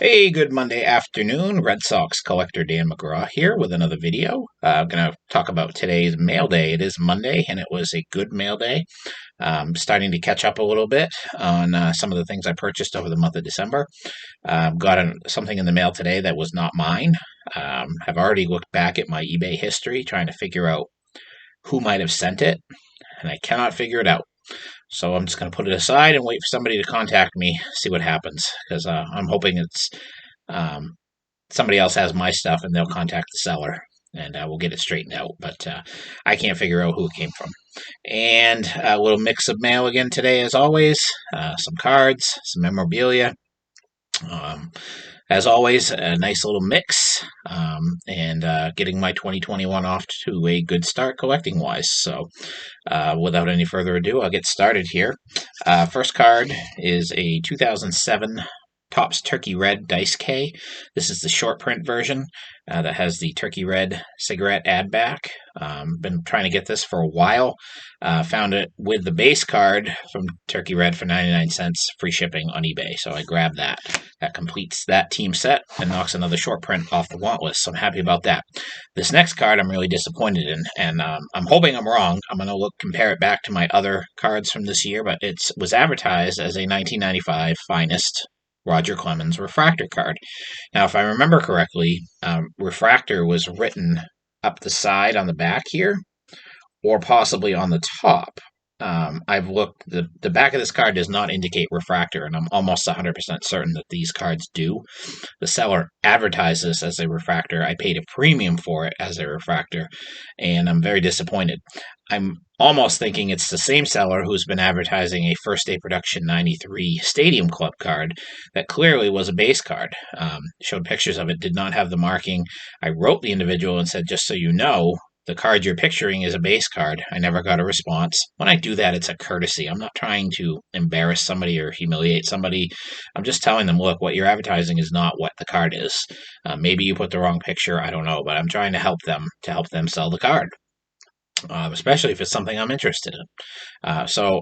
Hey, good Monday afternoon. Red Sox collector Dan McGraw here with another video. I'm going to talk about today's mail day. It is Monday, and it was a good mail day. Starting to catch up a little bit on some of the things I purchased over the month of December. Something in the mail today that was not mine. I've already looked back at my eBay history trying to figure out who might have sent it, and I cannot figure it out. So I'm just going to put it aside and wait for somebody to contact me, see what happens, because I'm hoping it's um, somebody else has my stuff and they'll contact the seller and we'll get it straightened out. But I can't figure out who it came from. And a little mix of mail again today, as always. Some cards, some memorabilia. Um, as always, a nice little mix, and getting my 2021 off to a good start collecting wise. So, without any further ado, I'll get started here. First card is a 2007 Topps Turkey Red Dice K. This is the short print version that has the Turkey Red cigarette ad back. Been trying to get this for a while. Found it with the base card from Turkey Red for 99 cents, free shipping on eBay. So I grabbed that. That completes that team set and knocks another short print off the want list. So I'm happy about that. This next card I'm really disappointed in, and I'm hoping I'm wrong. I'm going to compare it back to my other cards from this year, but it was advertised as a 1995 Finest Roger Clemens refractor card. Now, if I remember correctly, refractor was written up the side on the back here, or possibly on the top. I've looked, the back of this card does not indicate refractor, and I'm almost 100% certain that these cards do. The seller advertises as a refractor. I paid a premium for it as a refractor, and I'm very disappointed. I'm almost thinking it's the same seller who's been advertising a First Day Production 93 Stadium Club card that clearly was a base card. Showed pictures of it, did not have the marking. I wrote the individual and said, just so you know, the card you're picturing is a base card. I never got a response. When I do that, it's a courtesy. I'm not trying to embarrass somebody or humiliate somebody. I'm just telling them, look, what you're advertising is not what the card is. Maybe you put the wrong picture. I don't know, but I'm trying to help them sell the card, especially if it's something I'm interested in. So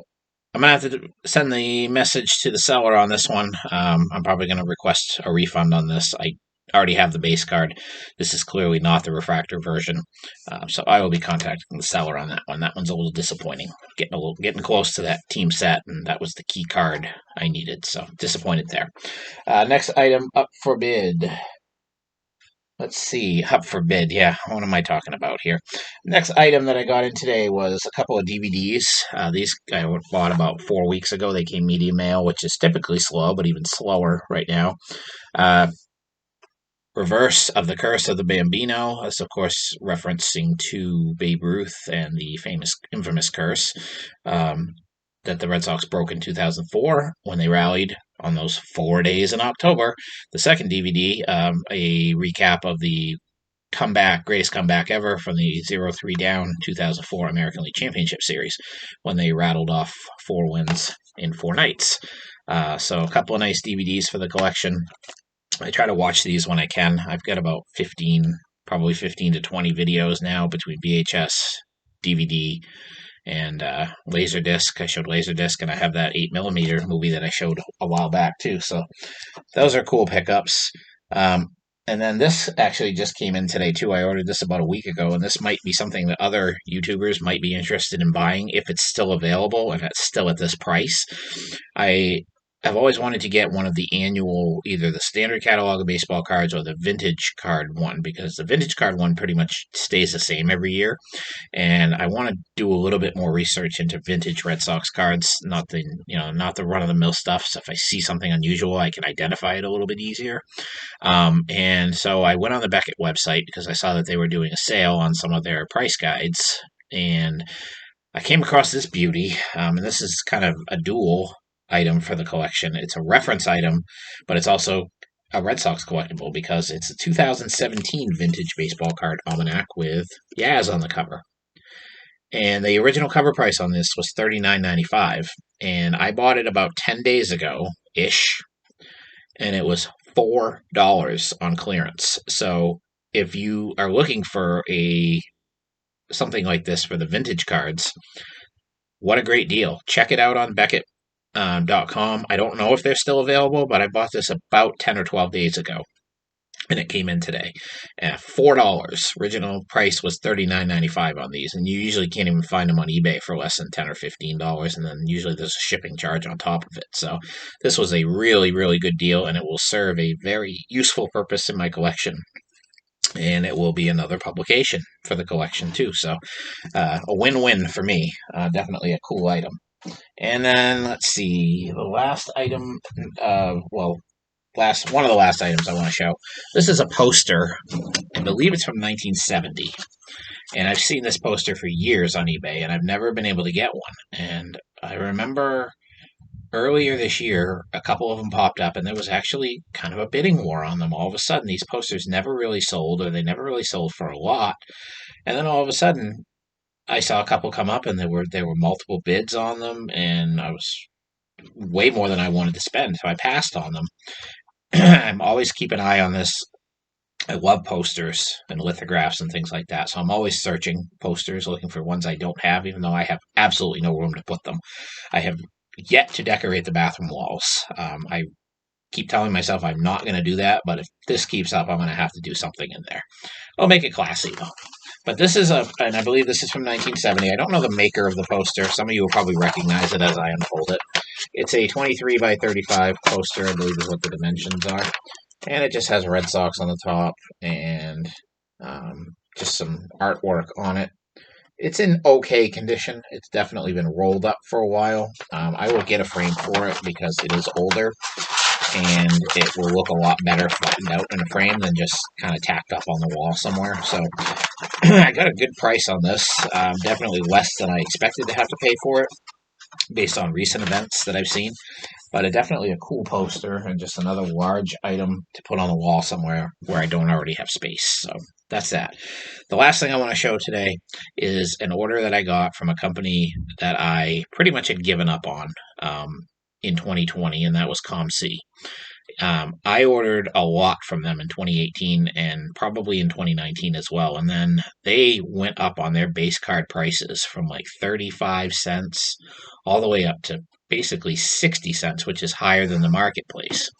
I'm going to have to send the message to the seller on this one. I'm probably going to request a refund on this. I already have the base card. This is clearly not the refractor version, so I will be contacting the seller on that one. That one's a little disappointing. Getting close to that team set, and that was the key card I needed. So disappointed there. Next item up for bid. Let's see, up for bid. Yeah, what am I talking about here? Next item that I got in today was a couple of DVDs. These I bought about 4 weeks ago. They came media mail, which is typically slow, but even slower right now. Reverse of the Curse of the Bambino. That's, of course, referencing to Babe Ruth and the infamous curse that the Red Sox broke in 2004 when they rallied on those 4 days in October. The second DVD, a recap of the greatest comeback ever from the 0-3 down 2004 American League Championship Series when they rattled off 4 wins in 4 nights. So a couple of nice DVDs for the collection. I try to watch these when I can. I've got about probably 15 to 20 videos now between VHS, DVD, and Laserdisc. I showed Laserdisc, and I have that 8mm movie that I showed a while back too. So those are cool pickups. And then this actually just came in today too. I ordered this about a week ago, and this might be something that other YouTubers might be interested in buying if it's still available and it's still at this price. I've always wanted to get one of the annual, either the standard catalog of baseball cards or the vintage card one, because the vintage card one pretty much stays the same every year. And I want to do a little bit more research into vintage Red Sox cards, not the run of the mill stuff. So if I see something unusual, I can identify it a little bit easier. And so I went on the Beckett website because I saw that they were doing a sale on some of their price guides, and I came across this beauty. And this is kind of a dual item for the collection. It's a reference item, but it's also a Red Sox collectible because it's a 2017 vintage baseball card almanac with Yaz on the cover. And the original cover price on this was $39.95, and I bought it about 10 days ago ish, and it was $4 on clearance. So if you are looking for something like this for the vintage cards, what a great deal. Check it out on Beckett. .com. I don't know if they're still available, but I bought this about 10 or 12 days ago, and it came in today at $4. Original price was $39.95 on these, and you usually can't even find them on eBay for less than $10 or $15, and then usually there's a shipping charge on top of it. So this was a really, really good deal, and it will serve a very useful purpose in my collection. And it will be another publication for the collection too. So a win-win for me. Definitely a cool item. And then let's see, the last item, one of the last items I want to show. This is a poster. I believe it's from 1970. And I've seen this poster for years on eBay, and I've never been able to get one. And I remember earlier this year, a couple of them popped up, and there was actually kind of a bidding war on them. All of a sudden, these posters never really sold, or they never really sold for a lot. And then all of a sudden, I saw a couple come up, and there were multiple bids on them, and I was way more than I wanted to spend, so I passed on them. I'm always keep an eye on this. I love posters and lithographs and things like that, so I'm always searching posters, looking for ones I don't have, even though I have absolutely no room to put them. I have yet to decorate the bathroom walls. I keep telling myself I'm not going to do that, but if this keeps up, I'm going to have to do something in there. I'll make it classy, though. But this is and I believe this is from 1970. I don't know the maker of the poster. Some of you will probably recognize it as I unfold it. It's a 23 by 35 poster, I believe is what the dimensions are. And it just has Red Sox on the top and just some artwork on it. It's in okay condition. It's definitely been rolled up for a while. I will get a frame for it because it is older, and it will look a lot better flattened out in a frame than just kind of tacked up on the wall somewhere. So I got a good price on this. Definitely less than I expected to have to pay for it based on recent events that I've seen. But definitely a cool poster and just another large item to put on the wall somewhere where I don't already have space. So that's that. The last thing I want to show today is an order that I got from a company that I pretty much had given up on in 2020, and that was COMC. I ordered a lot from them in 2018 and probably in 2019 as well. And then they went up on their base card prices from like 35 cents all the way up to basically 60 cents, which is higher than the marketplace.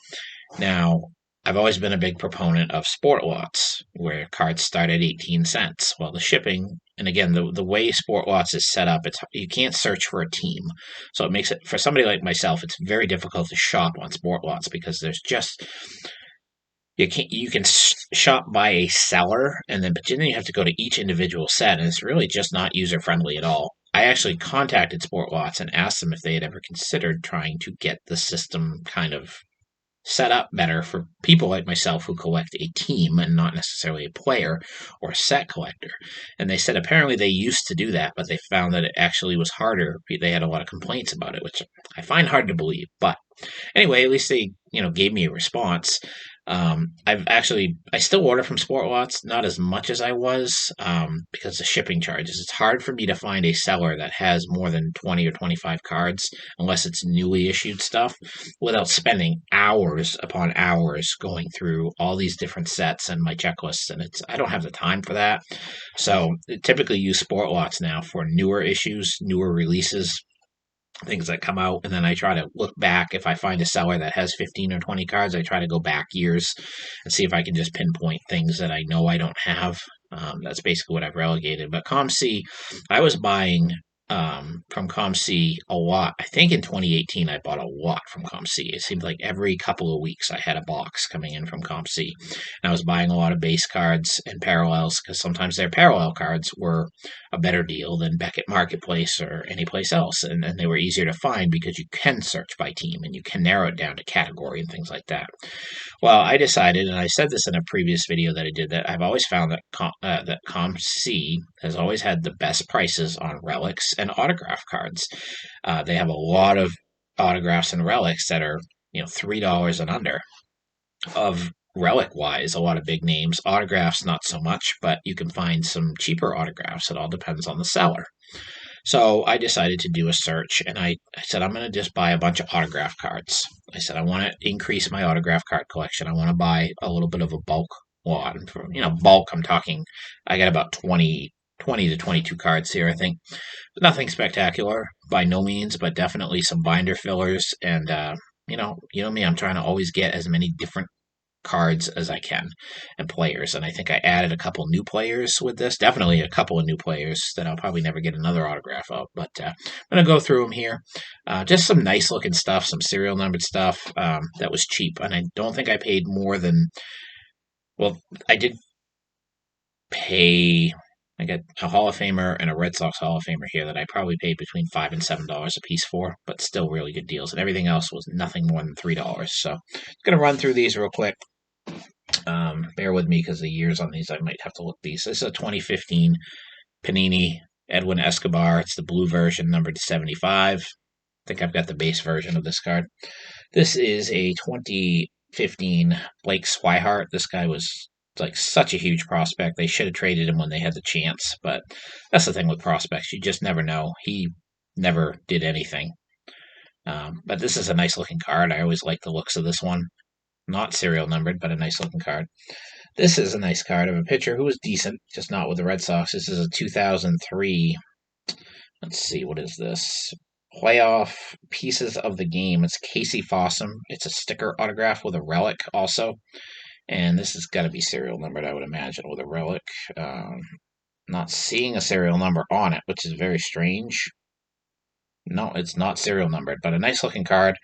Now, I've always been a big proponent of sport lots, where cards start at 18 cents. Well, the shipping, and again, the way sport lots is set up, you can't search for a team. So it makes it, for somebody like myself, it's very difficult to shop on sport lots because there's just, you can shop by a seller, but then you have to go to each individual set, and it's really just not user-friendly at all. I actually contacted Sport Lots and asked them if they had ever considered trying to get the system kind of set up better for people like myself who collect a team and not necessarily a player or a set collector. And they said apparently they used to do that, but they found that it actually was harder. They had a lot of complaints about it, which I find hard to believe. But anyway, at least they, gave me a response. I still order from Sport Lots, not as much as I was, because of shipping charges. It's hard for me to find a seller that has more than 20 or 25 cards, unless it's newly issued stuff, without spending hours upon hours going through all these different sets and my checklists, and I don't have the time for that. So I typically use Sport Lots now for newer issues, newer releases, things that come out, and then I try to look back. If I find a seller that has 15 or 20 cards, I try to go back years and see if I can just pinpoint things that I know I don't have. That's basically what I've relegated. But COMC, I was buying from COMC a lot. I think in 2018 I bought a lot from COMC. It seemed like every couple of weeks I had a box coming in from COMC. And I was buying a lot of base cards and parallels because sometimes their parallel cards were a better deal than Beckett Marketplace or any place else. And they were easier to find because you can search by team and you can narrow it down to category and things like that. Well, I decided, and I said this in a previous video that I did, that I've always found that COMC has always had the best prices on relics and autograph cards. They have a lot of autographs and relics that are, $3 and under. Of relic-wise, a lot of big names. Autographs, not so much, but you can find some cheaper autographs. It all depends on the seller. So I decided to do a search, and I said, I'm going to just buy a bunch of autograph cards. I said, I want to increase my autograph card collection. I want to buy a little bit of a bulk lot. For, bulk, I'm talking, I got about 20 20 to 22 cards here, I think. Nothing spectacular by no means, but definitely some binder fillers. And, you know me, I'm trying to always get as many different cards as I can and players. And I think I added a couple new players with this. Definitely a couple of new players that I'll probably never get another autograph of. But I'm going to go through them here. Just some nice looking stuff, some serial numbered stuff that was cheap. And I don't think I paid more than, well, I did pay. I got a Hall of Famer and a Red Sox Hall of Famer here that I probably paid between $5 and $7 a piece for, but still really good deals. And everything else was nothing more than $3. So I'm going to run through these real quick. Bear with me because the years on these, I might have to look these. This is a 2015 Panini Edwin Escobar. It's the blue version, numbered to 75. I think I've got the base version of this card. This is a 2015 Blake Swihart. This guy was like such a huge prospect. They should have traded him when they had the chance, but that's the thing with prospects. You just never know. He never did anything. But this is a nice looking card. I always like the looks of this one. Not serial numbered, but a nice looking card. This is a nice card of a pitcher who was decent, just not with the Red Sox. This is a 2003. Let's see, what is this? Playoff Pieces of the Game. It's Casey Fossum. It's a sticker autograph with a relic also. And this has got to be serial numbered, I would imagine, with a relic. Not seeing a serial number on it, which is very strange. No, it's not serial numbered, but a nice looking card.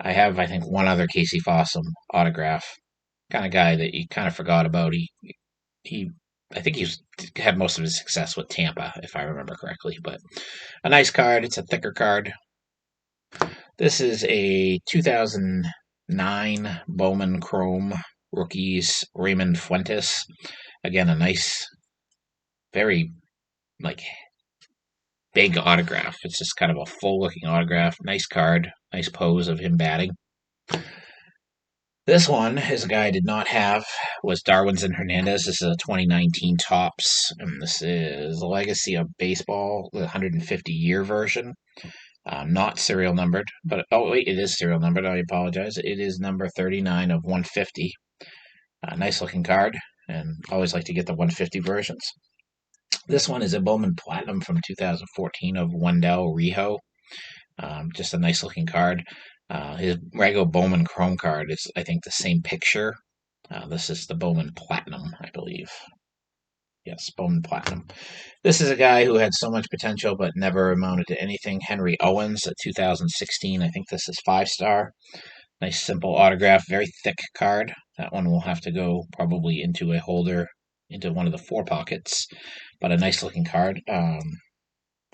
I have, I think, one other Casey Fossum autograph. Kind of guy that you kind of forgot about. I think he's had most of his success with Tampa, if I remember correctly. But a nice card. It's a thicker card. This is a 2009 Bowman Chrome rookies Raymond Fuentes. Again, a nice, very like big autograph. It's just kind of a full-looking autograph. Nice card. Nice pose of him batting. This one is a guy I did not have, was Darwinzon Hernandez. This is a 2019 Topps, and this is Legacy of Baseball, the 150-year version. Not serial numbered, but, oh wait, it is serial numbered, I apologize. It is number 39 of 150. Nice looking card, and always like to get the 150 versions. This one is a Bowman Platinum from 2014 of Wendell Rijo. Just a nice looking card. His regular Bowman Chrome card is, I think, the same picture. This is the Bowman Platinum, I believe. Yes, Bowman Platinum. This is a guy who had so much potential but never amounted to anything. Henry Owens at 2016. I think this is 5-star. Nice simple autograph. Very thick card. That one will have to go probably into a holder, into one of the 4 pockets. But a nice looking card.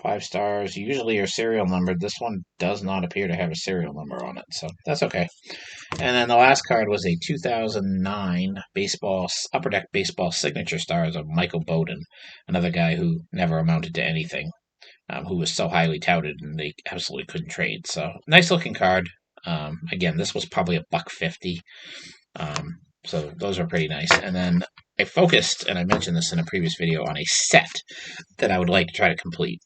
5 stars usually are serial numbered. This one does not appear to have a serial number on it, so that's okay. And then the last card was a 2009 Upper Deck Baseball Signature Stars of Michael Bowden, another guy who never amounted to anything, who was so highly touted and they absolutely couldn't trade. So nice looking card. Again, this was probably $150. So those are pretty nice. And then I focused, and I mentioned this in a previous video, on a set that I would like to try to complete.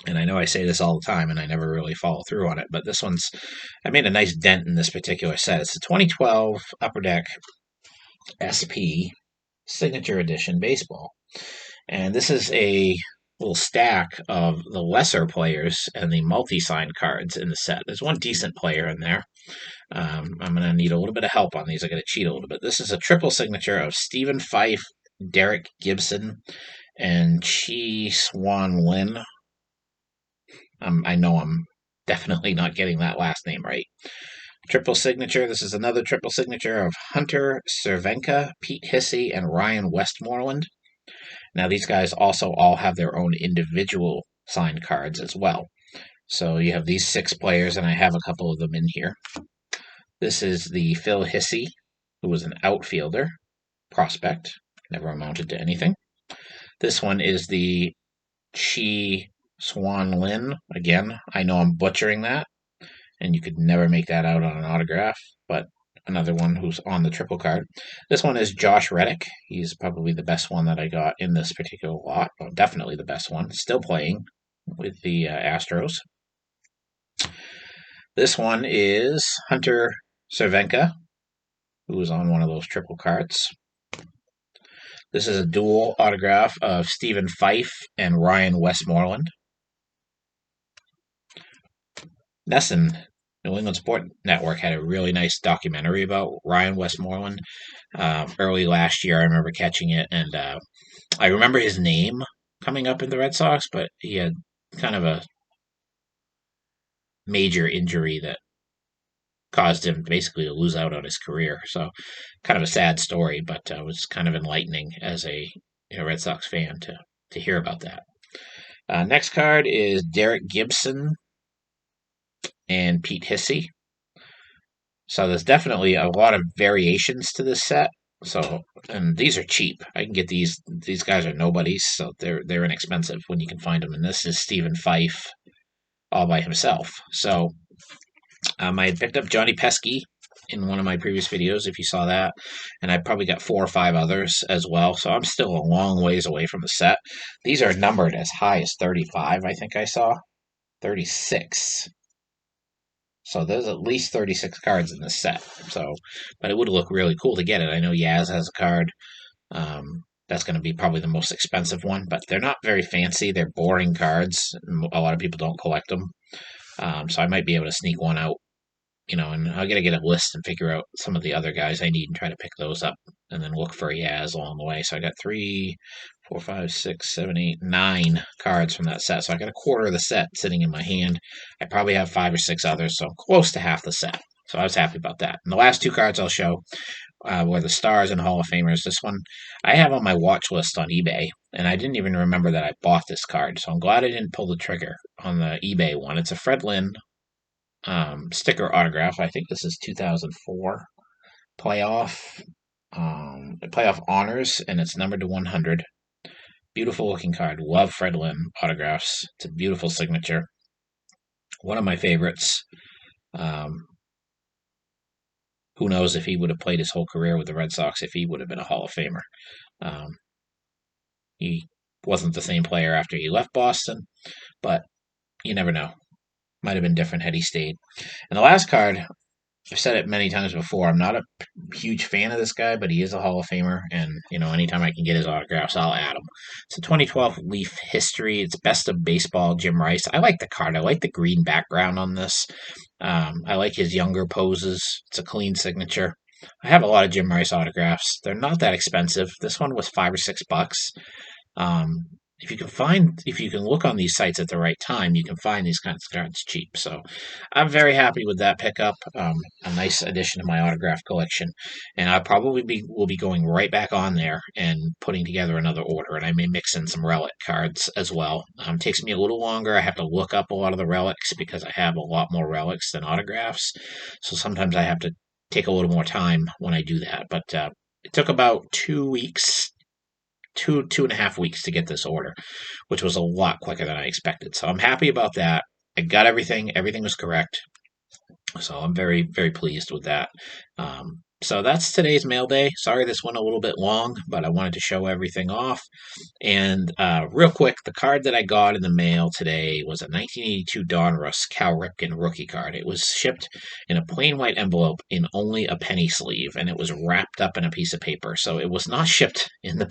And I know I say this all the time, and I never really follow through on it, but this one's, I made a nice dent in this particular set. It's a 2012 Upper Deck SP Signature Edition Baseball. And this is a little stack of the lesser players and the multi-signed cards in the set. There's one decent player in there. I'm going to need a little bit of help on these. I got to cheat a little bit. This is a triple signature of Stephen Fife, Derek Gibson, and Chi Swan Lin. I know I'm definitely not getting that last name right. Triple signature. This is another triple signature of Hunter Cervenka, Pete Hissey, and Ryan Westmoreland. Now, these guys also all have their own individual signed cards as well. So you have these 6 players, and I have a couple of them in here. This is the Phil Hissey, who was an outfielder, prospect, never amounted to anything. This one is the Chi Swan Lin. Again, I know I'm butchering that, and you could never make that out on an autograph, but another one who's on the triple card. This one is Josh Reddick. He's probably the best one that I got in this particular lot. Well, definitely the best one. Still playing with the Astros. This one is Hunter Cervenka, who was on one of those triple cards. This is a dual autograph of Stephen Fife and Ryan Westmoreland. NESN, New England Sport Network, had a really nice documentary about Ryan Westmoreland early last year. I remember catching it, and I remember his name coming up in the Red Sox, but he had kind of a major injury that caused him basically to lose out on his career. So, kind of a sad story, but it was kind of enlightening as a Red Sox fan to hear about that. Next card is Derek Gibson and Pete Hissey. So there's definitely a lot of variations to this set. So, and these are cheap. I can get these. These guys are nobodies, so they're inexpensive when you can find them. And this is Stephen Fife all by himself. So, I had picked up Johnny Pesky in one of my previous videos, if you saw that, and I probably got 4 or 5 others as well. So I'm still a long ways away from the set. These are numbered as high as 35. I think I saw 36. So there's at least 36 cards in this set. So, but it would look really cool to get it. I know Yaz has a card. That's going to be probably the most expensive one, but they're not very fancy. They're boring cards. A lot of people don't collect them. So I might be able to sneak one out, and I got to get a list and figure out some of the other guys I need and try to pick those up and then look for a Yaz along the way. So I got 3, 4, 5, 6, 7, 8, 9 cards from that set. So I got a quarter of the set sitting in my hand. I probably have 5 or 6 others, so I'm close to half the set. So I was happy about that. And the last 2 cards I'll show were the Stars and Hall of Famers. This one I have on my watch list on eBay, and I didn't even remember that I bought this card. So I'm glad I didn't pull the trigger on the eBay one. It's a Fred Lynn sticker autograph. I think this is 2004 playoff honors, and it's numbered to 100. Beautiful looking card. Love Fred Lynn autographs. It's a beautiful signature. One of my favorites. Who knows if he would have played his whole career with the Red Sox if he would have been a Hall of Famer. He wasn't the same player after he left Boston, but you never know. Might have been different had he stayed. And the last card, I've said it many times before, I'm not a huge fan of this guy, but he is a Hall of Famer, and, anytime I can get his autographs, I'll add him. It's a 2012 Leaf History. It's Best of Baseball, Jim Rice. I like the card. I like the green background on this. I like his younger poses. It's a clean signature. I have a lot of Jim Rice autographs. They're not that expensive. This one was $5 or $6. If you can look on these sites at the right time, you can find these kinds of cards cheap. So I'm very happy with that pickup. A nice addition to my autograph collection, and I probably will be going right back on there and putting together another order. And I may mix in some relic cards as well. Takes me a little longer. I have to look up a lot of the relics because I have a lot more relics than autographs. So sometimes I have to take a little more time when I do that. But it took about 2 weeks. 2.5 weeks to get this order, which was a lot quicker than I expected. So I'm happy about that. I got everything. Everything was correct. So I'm very, very pleased with that. So that's today's mail day. Sorry this went a little bit long, but I wanted to show everything off. And real quick, the card that I got in the mail today was a 1982 Donruss Cal Ripken rookie card. It was shipped in a plain white envelope in only a penny sleeve, and it was wrapped up in a piece of paper. So it was not shipped in the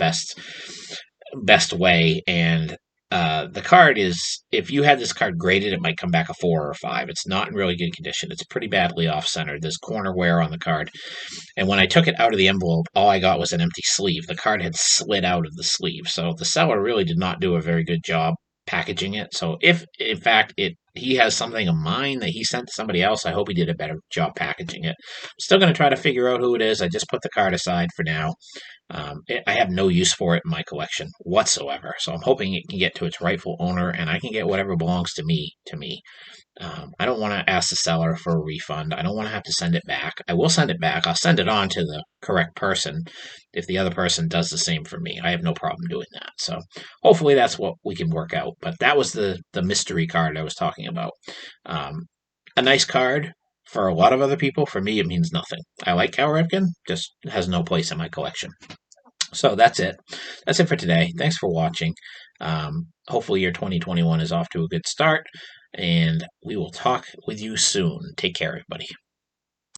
best way. And the card is, if you had this card graded, it might come back a 4 or a 5. It's not in really good condition. It's pretty badly off-centered. There's corner wear on the card. And when I took it out of the envelope, all I got was an empty sleeve. The card had slid out of the sleeve. So the seller really did not do a very good job packaging it. So if, in fact, he has something of mine that he sent to somebody else, I hope he did a better job packaging it. I'm still going to try to figure out who it is. I just put the card aside for now. I have no use for it in my collection whatsoever. So I'm hoping it can get to its rightful owner and I can get whatever belongs to me. I don't want to ask the seller for a refund. I don't want to have to send it back. I will send it back. I'll send it on to the correct person if the other person does the same for me. I have no problem doing that. So hopefully that's what we can work out. But that was the mystery card I was talking about. A nice card for a lot of other people. For me, it means nothing. I like Cal Ripken, just has no place in my collection. So that's it. That's it for today. Thanks for watching. Hopefully your 2021 is off to a good start, and we will talk with you soon. Take care, everybody.